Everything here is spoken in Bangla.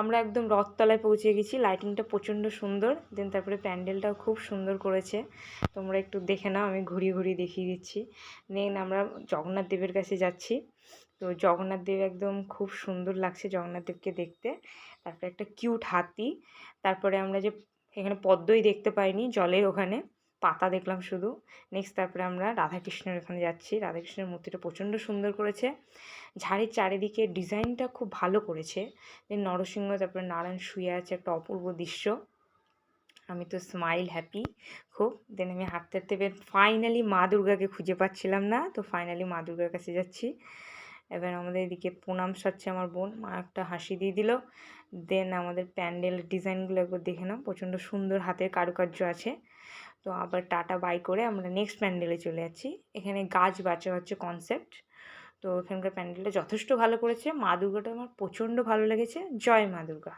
আমরা একদম রথতলায় পৌঁছে গেছি, লাইটিংটা প্রচণ্ড সুন্দর। দেন তারপরে প্যান্ডেলটাও খুব সুন্দর করেছে, তোমরা একটু দেখে নাও, আমি ঘুরিয়ে ঘুরিয়ে দেখিয়ে দিচ্ছি। দেন আমরা জগন্নাথ দেবের কাছে যাচ্ছি। তো জগন্নাথ দেব একদম খুব সুন্দর লাগছে জগন্নাথ দেবকে দেখতে। তারপরে একটা কিউট হাতি। তারপরে আমরা যে এখানে পদ্মই দেখতে পাইনি, জলের ওখানে পাতা দেখলাম শুধু। নেক্সট তারপরে আমরা রাধাকৃষ্ণের ওখানে যাচ্ছি। রাধাকৃষ্ণের মূর্তিটা প্রচণ্ড সুন্দর করেছে, ঝাড়ির চারিদিকে ডিজাইনটা খুব ভালো করেছে। দেন নরসিংহ, তারপরে নারায়ণ শুয়ে আছে, একটা অপূর্ব দৃশ্য। আমি তো স্মাইল হ্যাপি খুব। দেন আমি হাঁটতে হাঁটতে ফাইনালি মা দুর্গাকে খুঁজে পাচ্ছিলাম না, তো ফাইনালি মা দুর্গার কাছে যাচ্ছি। এবার আমাদের এদিকে প্রণাম সারছে আমার বোন, মা একটা হাসি দিয়ে দিল। দেন আমাদের প্যান্ডেল ডিজাইনগুলো একবার দেখে নাও, প্রচণ্ড সুন্দর হাতের কারুকার্য আছে। তো আবার টাটা বাই করে আমরা নেক্সট প্যান্ডেলে চলে যাচ্ছি। এখানে গাছ বাঁচা হচ্ছে কনসেপ্ট। তো এখানকার প্যান্ডেলটা যথেষ্ট ভালো করেছে, মা দুর্গাটা আমার প্রচণ্ড ভালো লেগেছে। জয় মা দুর্গা।